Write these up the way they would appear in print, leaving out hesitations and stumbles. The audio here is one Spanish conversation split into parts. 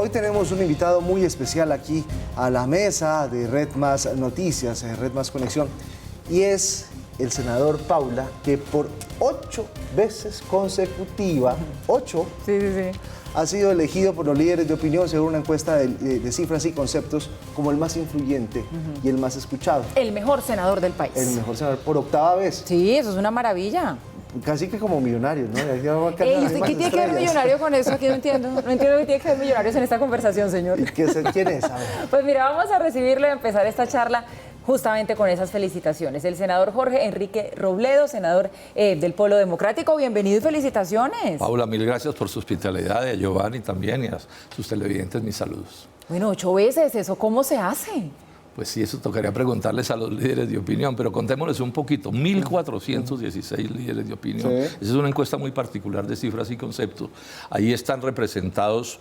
Hoy tenemos un invitado muy especial aquí a la mesa de Red Más Noticias, Red Más Conexión, y es el senador Paula, que por 8 veces consecutivas, 8, ha sido elegido por los líderes de opinión según una encuesta de cifras y conceptos como el más influyente y el más escuchado. El mejor senador del país. El mejor senador por 8ª vez. Sí, eso es una maravilla. Casi que como millonarios, ¿no? Ey, ¿usted qué tiene que ver millonario con eso? Aquí no entiendo. No entiendo qué tiene que ver millonarios en esta conversación, señor. ¿Quién es? A ver. Pues mira, vamos a recibirlo y empezar esta charla justamente con esas felicitaciones. El senador Jorge Enrique Robledo, senador del Polo Democrático. Bienvenido y felicitaciones. Paula, mil gracias por su hospitalidad, y a Giovanni también, y a sus televidentes mis saludos. Bueno, 8 veces, ¿eso cómo se hace? Pues sí, eso tocaría preguntarles a los líderes de opinión, pero contémosles un poquito. 1.416 líderes de opinión. Sí. Esa es una encuesta muy particular de cifras y conceptos. Ahí están representados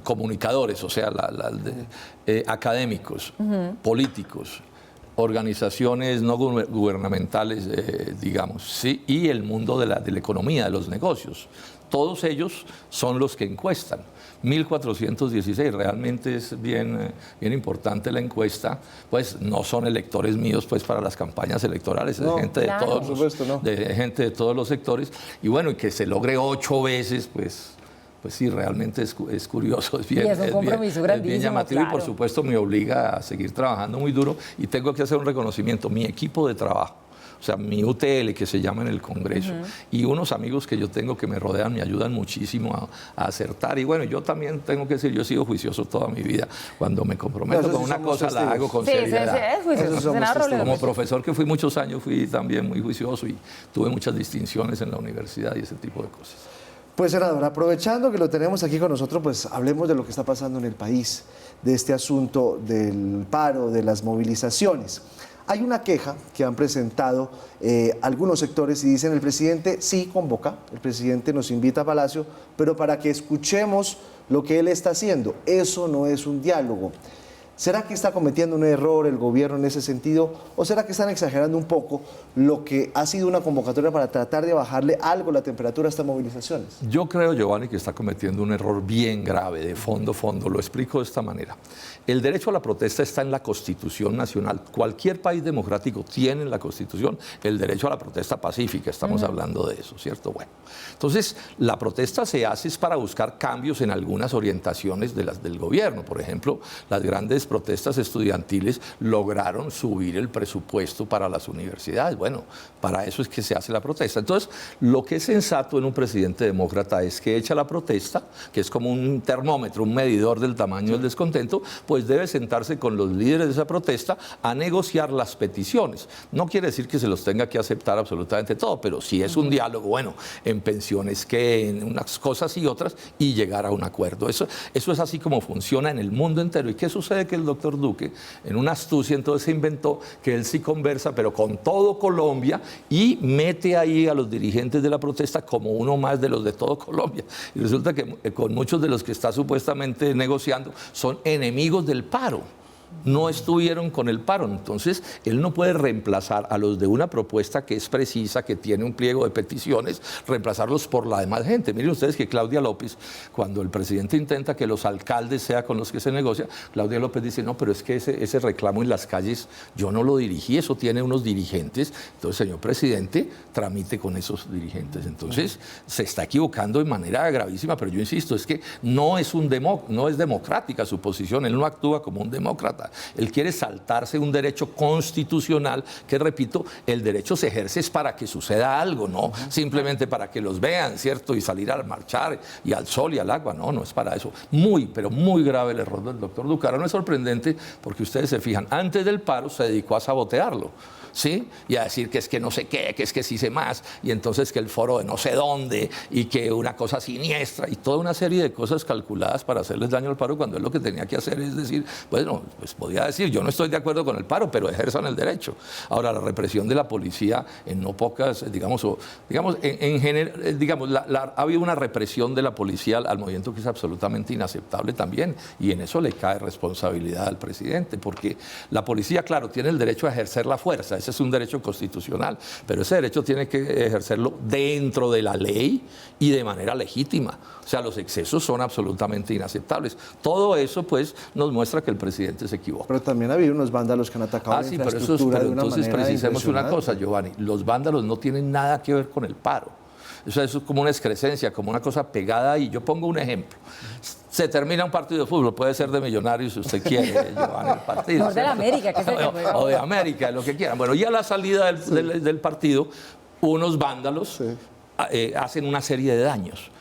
comunicadores, o sea, académicos, políticos, organizaciones no gubernamentales, digamos, ¿sí? Y el mundo de la economía, de los negocios. Todos ellos son los que encuestan. 1.416, realmente es bien importante la encuesta, pues no son electores míos pues para las campañas electorales, es gente de gente de todos los sectores, y bueno, y que se logre 8 veces, pues sí, realmente es curioso, es bien, y es un compromiso grandísimo, bien llamativo, claro. Y por supuesto me obliga a seguir trabajando muy duro, y tengo que hacer un reconocimiento, mi equipo de trabajo, o sea, mi UTL, que se llama en el Congreso, y unos amigos que yo tengo que me rodean, me ayudan muchísimo a acertar. Y bueno, yo también tengo que decir, yo he sido juicioso toda mi vida. Cuando me comprometo con una cosa, la hago con seriedad. Sí, es juicioso. Como profesor que fui muchos años, fui también muy juicioso y tuve muchas distinciones en la universidad y ese tipo de cosas. Pues, senador, aprovechando que lo tenemos aquí con nosotros, pues hablemos de lo que está pasando en el país, de este asunto del paro, de las movilizaciones. Hay una queja que han presentado algunos sectores y dicen el presidente sí convoca, el presidente nos invita a Palacio, pero para que escuchemos lo que él está haciendo. Eso no es un diálogo. ¿Será que está cometiendo un error el gobierno en ese sentido? ¿O será que están exagerando un poco lo que ha sido una convocatoria para tratar de bajarle algo la temperatura a estas movilizaciones? Yo creo, Giovanni, que está cometiendo un error bien grave, de fondo. Lo explico de esta manera. El derecho a la protesta está en la Constitución Nacional. Cualquier país democrático tiene en la Constitución el derecho a la protesta pacífica. Estamos hablando de eso, ¿cierto? Bueno, entonces, la protesta se hace para buscar cambios en algunas orientaciones del gobierno. Por ejemplo, las grandes protestas estudiantiles lograron subir el presupuesto para las universidades. Bueno, para eso es que se hace la protesta. Entonces, lo que es sensato en un presidente demócrata es que echa la protesta, que es como un termómetro, un medidor del tamaño del descontento, pues debe sentarse con los líderes de esa protesta a negociar las peticiones. No quiere decir que se los tenga que aceptar absolutamente todo, pero si es un diálogo, bueno, en pensiones que en unas cosas y otras, y llegar a un acuerdo. Eso es así como funciona en el mundo entero. ¿Y qué sucede? Que el doctor Duque, en una astucia, entonces se inventó que él sí conversa, pero con todo Colombia, y mete ahí a los dirigentes de la protesta como uno más de los de todo Colombia. Y resulta que con muchos de los que está supuestamente negociando son enemigos del paro. No estuvieron con el paro, entonces él no puede reemplazar a los de una propuesta que es precisa, que tiene un pliego de peticiones, reemplazarlos por la demás gente. Miren ustedes que Claudia López, cuando el presidente intenta que los alcaldes sean con los que se negocia, Claudia López dice, no, pero es que ese reclamo en las calles yo no lo dirigí, eso tiene unos dirigentes, entonces, señor presidente, tramite con esos dirigentes. Entonces, se está equivocando de manera gravísima, pero yo insisto, es que no es democrática su posición, él no actúa como un demócrata. Él quiere saltarse un derecho constitucional que, repito, el derecho se ejerce es para que suceda algo, no simplemente para que los vean, ¿cierto? Y salir a marchar y al sol y al agua, no es para eso. Pero muy grave el error del doctor Duque. Ahora no es sorprendente porque ustedes se fijan, antes del paro se dedicó a sabotearlo, ¿sí? Y a decir que es que no sé qué, que es que sí sé más, y entonces que el foro de no sé dónde, y que una cosa siniestra, y toda una serie de cosas calculadas para hacerles daño al paro, cuando él lo que tenía que hacer es decir, bueno, pues podía decir, yo no estoy de acuerdo con el paro, pero ejerzan el derecho. Ahora, la represión de la policía en no pocas, en general, ha habido una represión de la policía al movimiento que es absolutamente inaceptable también, y en eso le cae responsabilidad al presidente, porque la policía, claro, tiene el derecho a ejercer la fuerza, ese es un derecho constitucional, pero ese derecho tiene que ejercerlo dentro de la ley y de manera legítima. O sea, los excesos son absolutamente inaceptables. Todo eso, pues, nos muestra que el presidente se equivoca. Pero también ha habido unos vándalos que han atacado la infraestructura de una entonces manera precisemos una impresionante. cosa, Giovanni, los vándalos no tienen nada que ver con el paro. Eso es como una excrescencia, como una cosa pegada ahí. Yo pongo un ejemplo. Se termina un partido de fútbol, puede ser de Millonarios si usted quiere, Giovanni, el partido. No, de la América, que es el que juega. O de América, lo que quieran. Bueno, y a la salida del partido, unos vándalos hacen una serie de daños.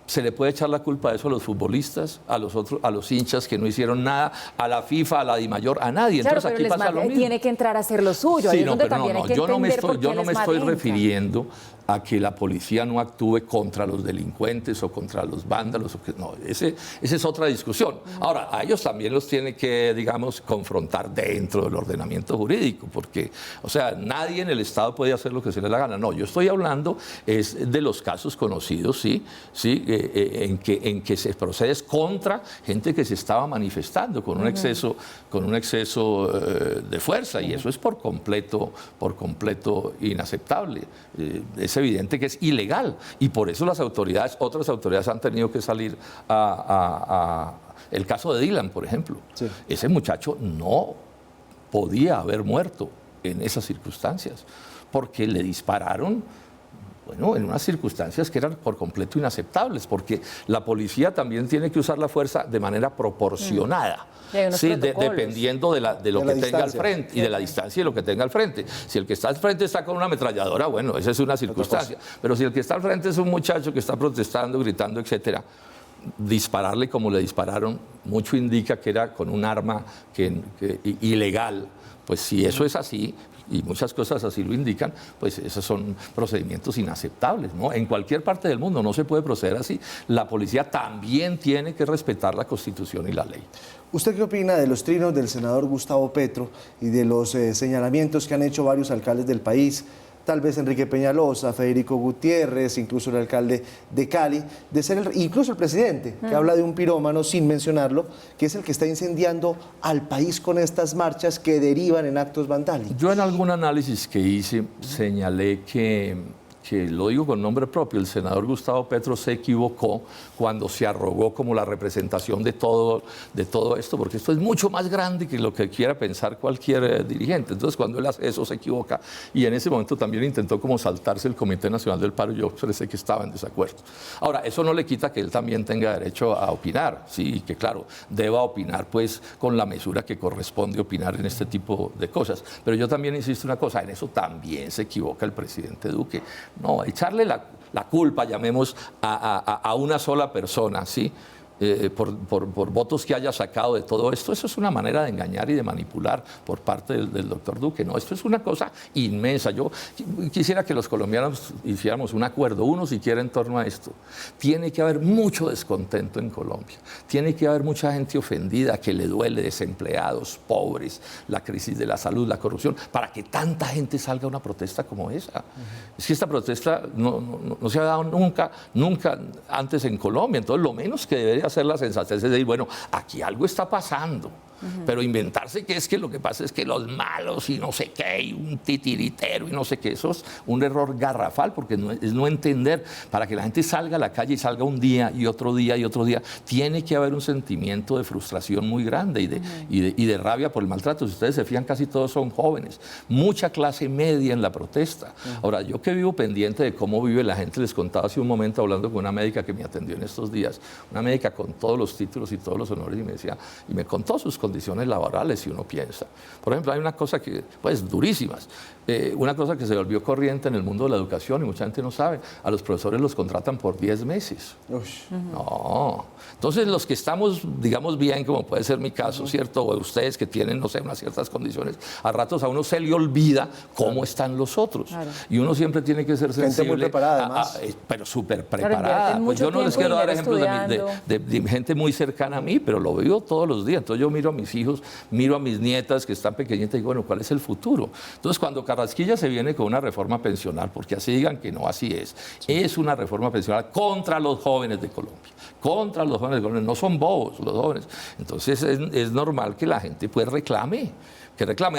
Se le puede echar la culpa de eso a los futbolistas, a los hinchas que no hicieron nada, a la FIFA, a la DIMAYOR, a nadie. Claro, Entonces pero aquí pasa lo mismo. tiene que entrar a hacer lo suyo. Sí, Ahí es no, donde pero también hay que yo no me entender por qué estoy, el ESMAD entra. refiriendo a que la policía no actúe contra los delincuentes o contra los vándalos. No, esa es otra discusión. Ahora, a ellos también los tiene que, digamos, confrontar dentro del ordenamiento jurídico, porque, o sea, nadie en el Estado puede hacer lo que se le da la gana. No, yo estoy hablando es de los casos conocidos, sí, en que se procede contra gente que se estaba manifestando con un exceso de fuerza, y eso es por completo inaceptable. Es evidente que es ilegal, y por eso otras autoridades han tenido que salir el caso de Dylan, por ejemplo. Sí. Ese muchacho no podía haber muerto en esas circunstancias, porque le dispararon, bueno, en unas circunstancias que eran por completo inaceptables, porque la policía también tiene que usar la fuerza de manera proporcionada. Sí, dependiendo de lo que tenga al frente y de la distancia y lo que tenga al frente. Si el que está al frente está con una ametralladora, bueno, esa es una circunstancia. Pero si el que está al frente es un muchacho que está protestando, gritando, etcétera, dispararle como le dispararon, mucho indica que era con un arma ilegal. Pues si eso es así, y muchas cosas así lo indican, pues esos son procedimientos inaceptables, ¿no? En cualquier parte del mundo no se puede proceder así. La policía también tiene que respetar la Constitución y la ley. ¿Usted qué opina de los trinos del senador Gustavo Petro y de los señalamientos que han hecho varios alcaldes del país? Tal vez Enrique Peñalosa, Federico Gutiérrez, incluso el alcalde de Cali, de ser incluso el presidente, que habla de un pirómano sin mencionarlo, que es el que está incendiando al país con estas marchas que derivan en actos vandálicos. Yo en algún análisis que hice señalé que lo digo con nombre propio, el senador Gustavo Petro se equivocó cuando se arrogó como la representación de todo esto, porque esto es mucho más grande que lo que quiera pensar cualquier dirigente. Entonces, cuando él hace eso, se equivoca, y en ese momento también intentó como saltarse el Comité Nacional del Paro. Yo expresé que estaba en desacuerdo. Ahora, eso no le quita que él también tenga derecho a opinar, sí, y que claro, deba opinar pues con la mesura que corresponde opinar en este tipo de cosas. Pero yo también insisto una cosa, en eso también se equivoca el presidente Duque. No, echarle la culpa, llamemos, a una sola persona, ¿sí? Por votos que haya sacado de todo esto, eso es una manera de engañar y de manipular por parte del doctor Duque. No, esto es una cosa inmensa. Yo quisiera que los colombianos hiciéramos un acuerdo, uno siquiera en torno a esto. Tiene que haber mucho descontento en Colombia, tiene que haber mucha gente ofendida, que le duele, desempleados, pobres, la crisis de la salud, la corrupción, para que tanta gente salga a una protesta como esa. Es que esta protesta no se ha dado nunca antes en Colombia. Entonces, lo menos que debería hacer la sensatez es decir, bueno, aquí algo está pasando. Pero inventarse que es que lo que pasa es que los malos y no sé qué, y un titiritero y no sé qué, eso es un error garrafal, porque es no entender. Para que la gente salga a la calle y salga un día y otro día y otro día, tiene que haber un sentimiento de frustración muy grande y de rabia por el maltrato. Si ustedes se fijan, casi todos son jóvenes, mucha clase media en la protesta. Ahora, yo que vivo pendiente de cómo vive la gente, les contaba hace un momento hablando con una médica que me atendió en estos días, una médica con todos los títulos y todos los honores, y me contó sus condiciones laborales, si uno piensa. Por ejemplo, hay una cosa que, pues, durísimas. Una cosa que se volvió corriente en el mundo de la educación y mucha gente no sabe, a los profesores los contratan por 10 meses. No. Entonces, los que estamos, digamos, bien, como puede ser mi caso, ¿cierto? O ustedes que tienen, no sé, unas ciertas condiciones, a ratos a uno se le olvida cómo están los otros. Claro. Y uno siempre tiene que ser sensible. Gente muy preparada, además. Pero súper preparada. Pues yo no les quiero dar ejemplos de gente muy cercana a mí, pero lo vivo todos los días. Entonces, yo miro a mis hijos, miro a mis nietas que están pequeñitas y digo, bueno, ¿cuál es el futuro? Entonces, cuando Carrasquilla se viene con una reforma pensional, porque así digan que no, así es una reforma pensional contra los jóvenes de Colombia, contra los jóvenes de Colombia, no son bobos los jóvenes. Entonces, es normal que la gente pues reclame.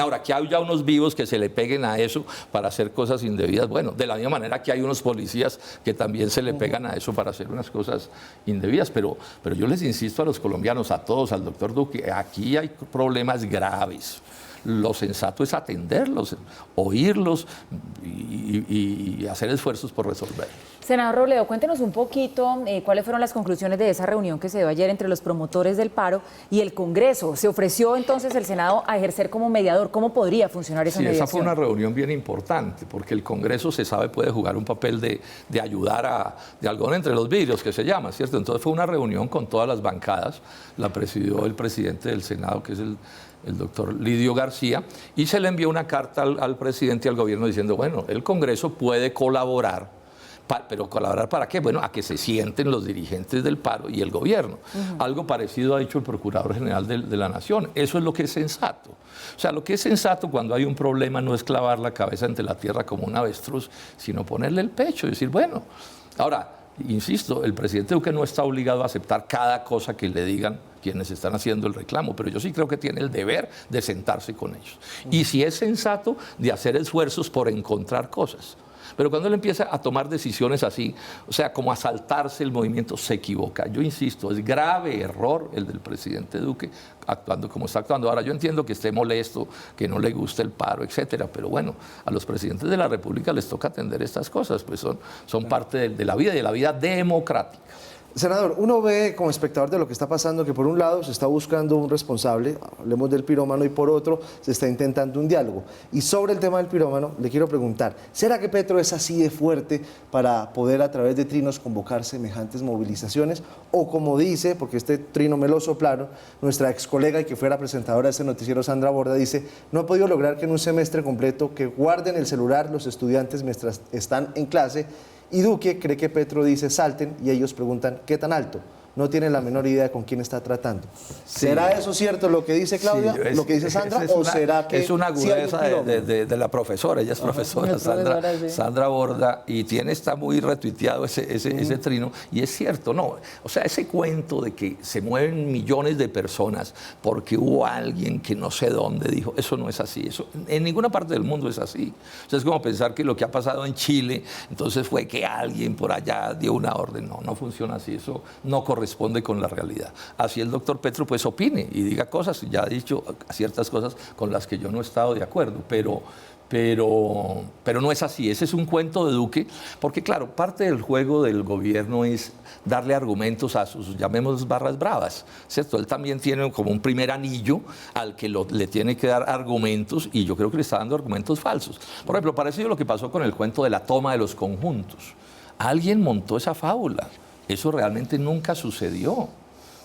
Ahora, que haya unos vivos que se le peguen a eso para hacer cosas indebidas. Bueno, de la misma manera que hay unos policías que también se le pegan a eso para hacer unas cosas indebidas. Pero yo les insisto a los colombianos, a todos, al doctor Duque, aquí hay problemas graves. Lo sensato es atenderlos, oírlos y hacer esfuerzos por resolver. Senador Robledo, cuéntenos un poquito cuáles fueron las conclusiones de esa reunión que se dio ayer entre los promotores del paro y el Congreso. ¿Se ofreció entonces el Senado a ejercer como mediador? ¿Cómo podría funcionar esa mediación? Esa fue una reunión bien importante, porque el Congreso, se sabe, puede jugar un papel de ayudar de algodón entre los vidrios, que se llama, ¿cierto? Entonces fue una reunión con todas las bancadas, la presidió el presidente del Senado, que es el doctor Lidio García, y se le envió una carta al presidente y al gobierno diciendo, bueno, el Congreso puede colaborar, pero ¿colaborar para qué? Bueno, a que se sienten los dirigentes del paro y el gobierno. Algo parecido ha dicho el Procurador General de la Nación. Eso es lo que es sensato. O sea, lo que es sensato cuando hay un problema no es clavar la cabeza entre la tierra como un avestruz, sino ponerle el pecho y decir, bueno, ahora, insisto, el presidente Duque no está obligado a aceptar cada cosa que le digan quienes están haciendo el reclamo, pero yo sí creo que tiene el deber de sentarse con ellos. Y si es sensato, de hacer esfuerzos por encontrar cosas. Pero cuando él empieza a tomar decisiones así, o sea, como a saltarse el movimiento, se equivoca. Yo insisto, es grave error el del presidente Duque actuando como está actuando. Ahora, yo entiendo que esté molesto, que no le guste el paro, etcétera, pero bueno, a los presidentes de la República les toca atender estas cosas, pues son parte de la vida y de la vida democrática. Senador, uno ve como espectador de lo que está pasando que por un lado se está buscando un responsable, hablemos del pirómano, y por otro se está intentando un diálogo. Y sobre el tema del pirómano, le quiero preguntar, ¿será que Petro es así de fuerte para poder a través de trinos convocar semejantes movilizaciones? O como dice, porque este trino me lo soplaron, nuestra ex colega y que fuera presentadora de este noticiero, Sandra Borda, dice, no he podido lograr que en un semestre completo que guarden el celular los estudiantes mientras están en clase. Y Duque cree que Petro dice salten y ellos preguntan ¿qué tan alto? No tienen la menor idea con quién está tratando. Sí. ¿Será eso cierto lo que dice Claudia, lo que dice Sandra, o será que es una agudeza de la profesora? Ella es profesora, Sandra Borda, y está muy retuiteado ese trino, y es cierto, no, o sea, ese cuento de que se mueven millones de personas porque hubo alguien que no sé dónde dijo, eso no es así, eso en ninguna parte del mundo es así. O sea, es como pensar que lo que ha pasado en Chile, entonces fue que alguien por allá dio una orden. No funciona así, eso no corresponde con la realidad. Así el doctor Petro pues opine y diga cosas, ya ha dicho ciertas cosas con las que yo no he estado de acuerdo, pero no es así. Ese es un cuento de Duque, porque claro, parte del juego del gobierno es darle argumentos a sus, llamemos, barras bravas, ¿cierto? Él también tiene como un primer anillo al que le tiene que dar argumentos, y yo creo que le está dando argumentos falsos. Por ejemplo, parecido a lo que pasó con el cuento de la toma de los conjuntos. Alguien montó esa fábula. Eso realmente nunca sucedió.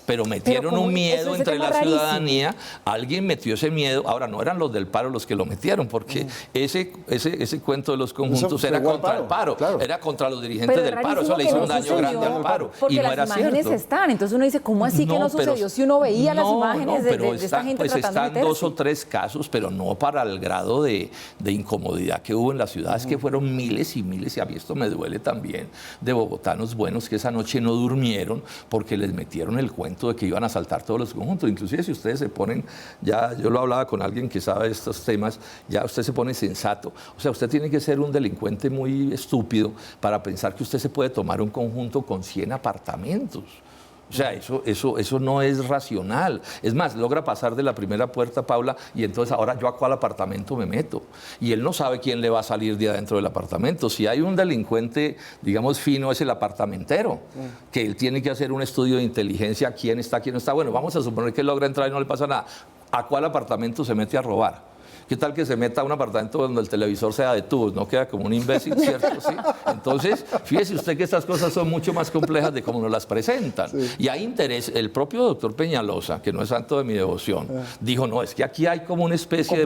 Pero metieron un miedo entre la ciudadanía, alguien metió ese miedo. Ahora, no eran los del paro los que lo metieron, porque ese cuento de los conjuntos era contra el paro, claro. Era contra los dirigentes del paro, eso le hizo un daño grande al paro. Porque y no las imágenes están, entonces uno dice, ¿cómo así que no sucedió? Si uno veía las imágenes de esta gente pues tratando de están 2 o 3 casos, pero no para el grado de incomodidad que hubo en la ciudad. Es que fueron miles y miles, y a mí esto me duele también, de bogotanos buenos que esa noche no durmieron porque les metieron el cuento de que iban a asaltar todos los conjuntos. Inclusive si ustedes se ponen, ya yo lo hablaba con alguien que sabe de estos temas, ya usted se pone sensato. O sea, usted tiene que ser un delincuente muy estúpido para pensar que usted se puede tomar un conjunto con 100 apartamentos. O sea, eso no es racional. Es más, logra pasar de la primera puerta, Paula, y entonces ahora yo a cuál apartamento me meto. Y él no sabe quién le va a salir de adentro del apartamento. Si hay un delincuente, digamos, fino, es el apartamentero, que él tiene que hacer un estudio de inteligencia, quién está, quién no está. Bueno, vamos a suponer que él logra entrar y no le pasa nada. ¿A cuál apartamento se mete a robar? ¿Qué tal que se meta a un apartamento donde el televisor sea de tubos? No queda como un imbécil, ¿cierto? ¿Sí? Entonces, fíjese usted que estas cosas son mucho más complejas de cómo nos las presentan. Sí. Y hay interés. El propio doctor Peñalosa, que no es santo de mi devoción, dijo, no, es que aquí hay como una especie de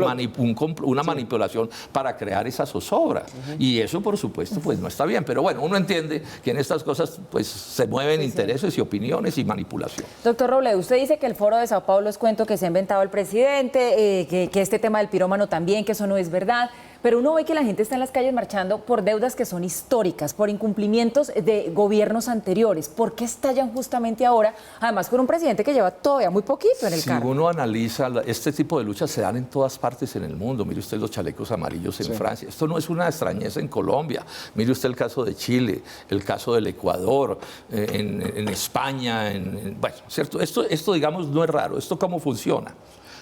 manipulación para crear esa zozobra. Y eso, por supuesto, pues no está bien. Pero bueno, uno entiende que en estas cosas pues se mueven intereses y opiniones y manipulación. Doctor Robledo, usted dice que el foro de Sao Paulo es cuento que se ha inventado el presidente, que este tema del pirómano también, que eso no es verdad, pero uno ve que la gente está en las calles marchando por deudas que son históricas, por incumplimientos de gobiernos anteriores. ¿Por qué estallan justamente ahora? Además, con un presidente que lleva todavía muy poquito en el cargo. Si uno analiza, este tipo de luchas se dan en todas partes en el mundo. Mire usted los chalecos amarillos en Francia. Esto no es una extrañeza en Colombia. Mire usted el caso de Chile, el caso del Ecuador, en España. Bueno, ¿cierto? Esto, digamos, no es raro. ¿Esto cómo funciona?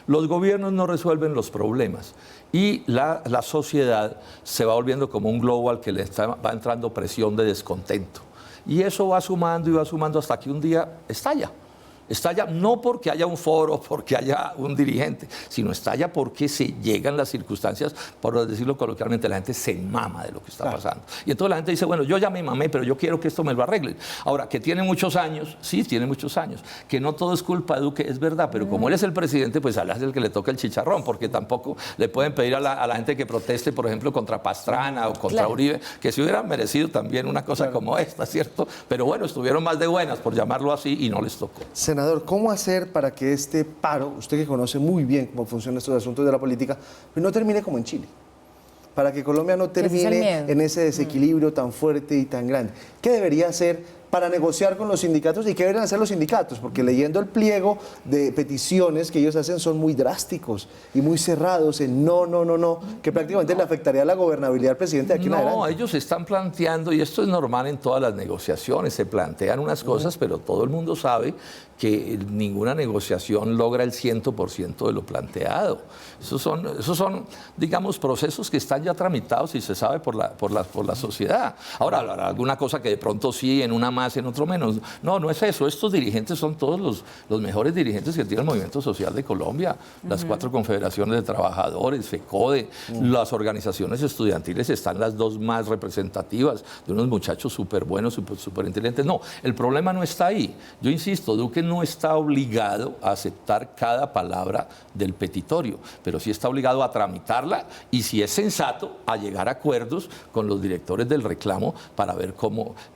Los gobiernos no resuelven los problemas y la sociedad se va volviendo como un globo al que va entrando presión de descontento. Y eso va sumando y va sumando hasta que un día estalla. Estalla no porque haya un foro, porque haya un dirigente, sino estalla porque se llegan las circunstancias, por decirlo coloquialmente, la gente se mama de lo que está pasando. Y entonces la gente dice, bueno, yo ya me mamé, pero yo quiero que esto me lo arreglen. Ahora, que tiene muchos años, sí, tiene muchos años, que no todo es culpa de Duque, es verdad, pero como él es el presidente, pues a él es el que le toca el chicharrón, porque tampoco le pueden pedir a la gente que proteste, por ejemplo, contra Pastrana o contra Uribe, que se hubieran merecido también una cosa como esta, ¿cierto? Pero bueno, estuvieron más de buenas, por llamarlo así, y no les tocó. Senador, ¿cómo hacer para que este paro, usted que conoce muy bien cómo funcionan estos asuntos de la política, no termine como en Chile? Para que Colombia no termine en ese desequilibrio tan fuerte y tan grande. ¿Qué debería hacer para negociar con los sindicatos y qué deberían hacer los sindicatos? Porque leyendo el pliego de peticiones que ellos hacen son muy drásticos y muy cerrados en no, que prácticamente le afectaría la gobernabilidad al presidente de aquí en adelante. No, ellos están planteando, y esto es normal en todas las negociaciones, se plantean unas cosas, pero todo el mundo sabe que ninguna negociación logra el 100% de lo planteado. Esos son, digamos, procesos que están ya tramitados y se sabe por la sociedad. Ahora, habrá alguna cosa que de pronto sí, en una más, en otro menos. No es eso. Estos dirigentes son todos los mejores dirigentes que tiene el movimiento social de Colombia. Las 4 confederaciones de trabajadores, FECODE, las organizaciones estudiantiles están las 2 más representativas, de unos muchachos súper buenos, súper inteligentes. No, el problema no está ahí. Yo insisto, Duque no está obligado a aceptar cada palabra del petitorio, pero sí está obligado a tramitarla y, si es sensato, a llegar a acuerdos con los directores del reclamo para ver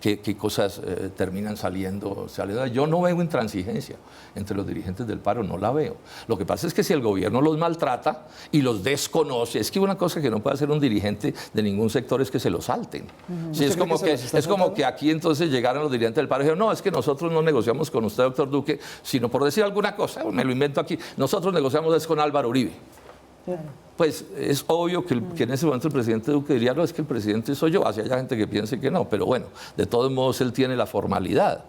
qué cosas terminan saliendo. Yo no veo intransigencia entre los dirigentes del paro, no la veo. Lo que pasa es que si el gobierno los maltrata y los desconoce, es que una cosa que no puede hacer un dirigente de ningún sector es que se los salten. Sí, es como que aquí entonces llegaron los dirigentes del paro y dijeron, no, es que nosotros no negociamos con usted, doctor Duque, sino por decir alguna cosa, me lo invento aquí, nosotros negociamos con Álvaro Uribe. Pues es obvio que en ese momento el presidente Duque diría, no, es que el presidente soy yo, así haya gente que piense que no, pero bueno, de todos modos él tiene la formalidad.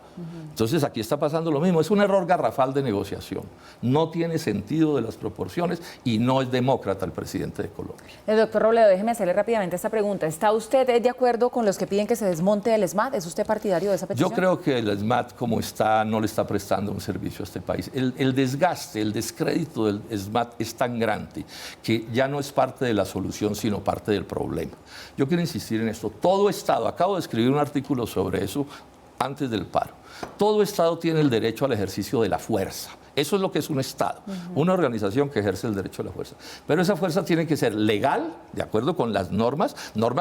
Entonces aquí está pasando lo mismo, es un error garrafal de negociación, no tiene sentido de las proporciones y no es demócrata el presidente de Colombia. Doctor Robledo, déjeme hacerle rápidamente esta pregunta. ¿Está usted de acuerdo con los que piden que se desmonte el ESMAD? ¿Es usted partidario de esa petición? Yo creo que el ESMAD, como está, no le está prestando un servicio a este país. El desgaste, el descrédito del ESMAD es tan grande que ya no es parte de la solución, sino parte del problema. Yo quiero insistir en esto. Todo Estado, acabo de escribir un artículo sobre eso antes del paro, todo Estado tiene el derecho al ejercicio de la fuerza. Eso es lo que es un Estado, una organización que ejerce el derecho a la fuerza. Pero esa fuerza tiene que ser legal, de acuerdo con las normas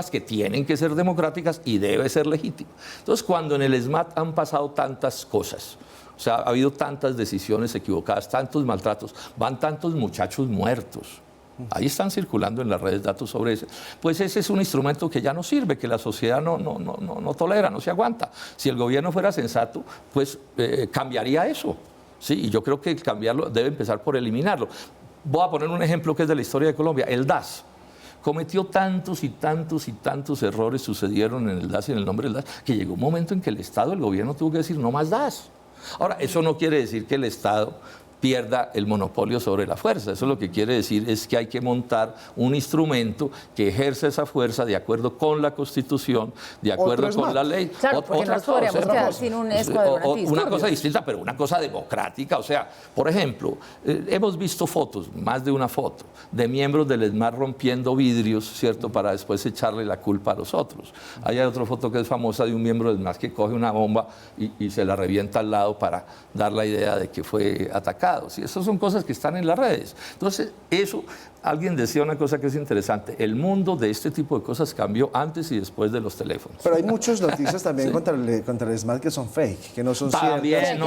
que tienen que ser democráticas y debe ser legítima. Entonces, cuando en el ESMAD han pasado tantas cosas, o sea, ha habido tantas decisiones equivocadas, tantos maltratos, van tantos muchachos muertos, ahí están circulando en las redes datos sobre eso, pues ese es un instrumento que ya no sirve, que la sociedad no tolera, no se aguanta. Si el gobierno fuera sensato, pues cambiaría eso. Sí, y yo creo que cambiarlo debe empezar por eliminarlo. Voy a poner un ejemplo que es de la historia de Colombia, el DAS. Cometió tantos errores, sucedieron en el DAS y en el nombre del DAS, que llegó un momento en que el Estado, el gobierno tuvo que decir no más DAS. Ahora, eso no quiere decir que el Estado pierda el monopolio sobre la fuerza. Eso lo que quiere decir es que hay que montar un instrumento que ejerza esa fuerza de acuerdo con la Constitución, de acuerdo con la ley. Claro, porque nos podríamos quedar sin un escuadrón antidisturbios. Una cosa distinta, pero una cosa democrática. O sea, por ejemplo, hemos visto fotos, más de una foto, de miembros del ESMAD rompiendo vidrios, ¿cierto?, para después echarle la culpa a los otros. Hay otra foto que es famosa de un miembro del ESMAD que coge una bomba y se la revienta al lado para dar la idea de que fue atacado. ¿Sí? Esas son cosas que están en las redes. Entonces, eso, alguien decía una cosa que es interesante, el mundo de este tipo de cosas cambió antes y después de los teléfonos. Pero hay muchas noticias también contra el SMAT que son fake, que no son ciertas.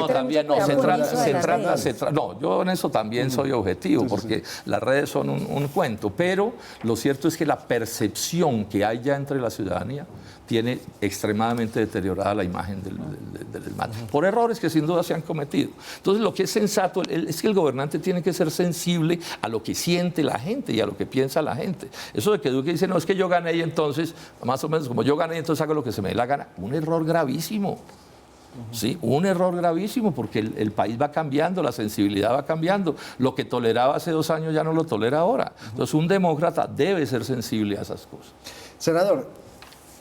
No, yo en eso también soy objetivo, porque las redes son un cuento, pero lo cierto es que la percepción que hay ya entre la ciudadanía tiene extremadamente deteriorada la imagen del SMAT, por errores que sin duda se han cometido. Entonces, lo que es sensato es que el gobernante tiene que ser sensible a lo que siente la gente y a lo que piensa la gente. Eso de que Duque dice, no, es que yo gané y entonces, más o menos como yo gané, entonces hago lo que se me dé la gana. Un error gravísimo. Sí, un error gravísimo, porque el país va cambiando, la sensibilidad va cambiando. Lo que toleraba hace 2 años ya no lo tolera ahora. Entonces, un demócrata debe ser sensible a esas cosas. Senador,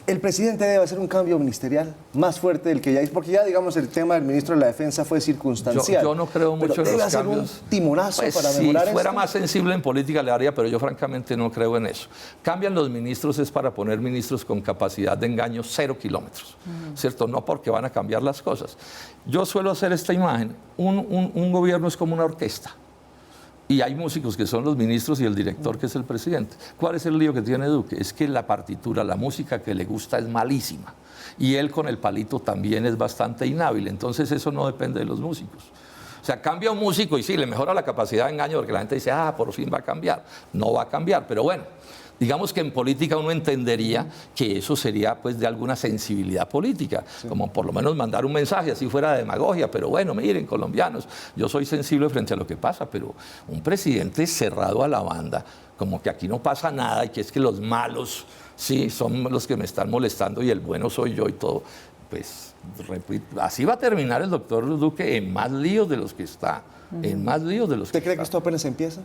el presidente debe hacer un cambio ministerial más fuerte del que ya hizo, porque ya, digamos, el tema del ministro de la Defensa fue circunstancial. Yo no creo mucho en los cambios. ¿Debe hacer un timonazo para mejorar esto? Si fuera más sensible en política le haría, pero yo francamente no creo en eso. Cambian los ministros es para poner ministros con capacidad de engaño 0 kilómetros, ¿cierto? No porque van a cambiar las cosas. Yo suelo hacer esta imagen. Un gobierno es como una orquesta. Y hay músicos que son los ministros y el director que es el presidente. ¿Cuál es el lío que tiene Duque? Es que la partitura, la música que le gusta es malísima. Y él con el palito también es bastante inhábil. Entonces eso no depende de los músicos. O sea, cambia un músico y sí, le mejora la capacidad de engaño porque la gente dice, por fin va a cambiar. No va a cambiar, pero bueno. Digamos que en política uno entendería que eso sería pues de alguna sensibilidad política, como por lo menos mandar un mensaje, así fuera de demagogia, pero bueno, miren, colombianos, yo soy sensible frente a lo que pasa, pero un presidente cerrado a la banda, como que aquí no pasa nada y que es que los malos, sí, son los que me están molestando y el bueno soy yo y todo, pues así va a terminar el doctor Duque en más líos de los que está, en más líos de los que está. ¿Usted cree que esto apenas empieza?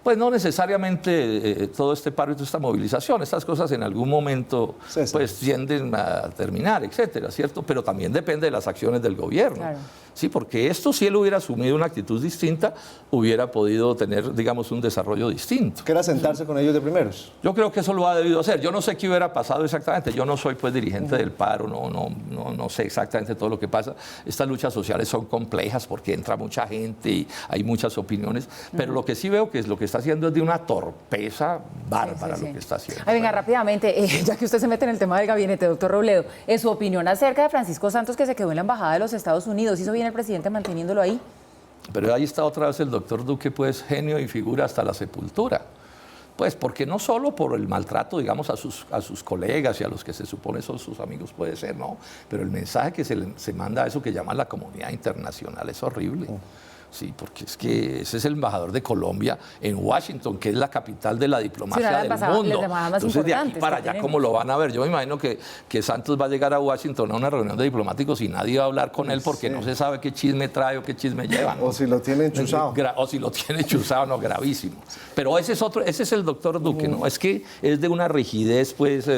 Pues no necesariamente todo este paro y toda esta movilización, estas cosas en algún momento pues tienden a terminar, etcétera, ¿cierto? Pero también depende de las acciones del gobierno. Claro. Sí, porque esto, si él hubiera asumido una actitud distinta, hubiera podido tener, digamos, un desarrollo distinto. ¿Que era sentarse con ellos de primeros? Yo creo que eso lo ha debido hacer. Yo no sé qué hubiera pasado exactamente. Yo no soy pues dirigente del paro, no sé exactamente todo lo que pasa. Estas luchas sociales son complejas porque entra mucha gente y hay muchas opiniones, pero lo que sí veo que es lo que está haciendo es de una torpeza bárbara lo que está haciendo. Venga, rápidamente, ya que usted se mete en el tema del gabinete, doctor Robledo, su opinión acerca de Francisco Santos, que se quedó en la Embajada de los Estados Unidos. ¿Hizo bien el presidente manteniéndolo ahí? Pero ahí está otra vez el doctor Duque, pues genio y figura hasta la sepultura. Pues porque no solo por el maltrato, digamos, a sus colegas y a los que se supone son sus amigos, puede ser, no, pero el mensaje que se manda a eso que llama la comunidad internacional es horrible. Sí, porque es que ese es el embajador de Colombia en Washington, que es la capital de la diplomacia del mundo. Entonces, de aquí para allá, ¿cómo lo van a ver? Yo me imagino que Santos va a llegar a Washington a una reunión de diplomáticos y nadie va a hablar con él porque no se sabe qué chisme trae o qué chisme lleva, ¿no? O si lo tiene chuzado. O si lo tiene chuzado, no, gravísimo. Pero ese es el doctor Duque, ¿no? Es que es de una rigidez, pues...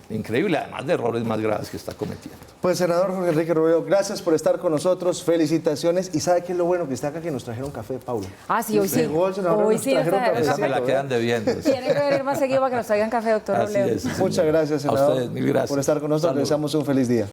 increíble, además de errores más graves que está cometiendo. Pues, senador Jorge Enrique Robledo, gracias por estar con nosotros, felicitaciones. ¿Y sabe qué es lo bueno? Que está acá, que nos trajeron café, Paulo. Sí, hoy sí. Hoy sí. Esa me la quedan debiendo. Tiene que venir más seguido para que nos traigan café, doctor Robledo. Muchas gracias, senador. A ustedes, mil gracias. Por estar con nosotros, les deseamos un feliz día.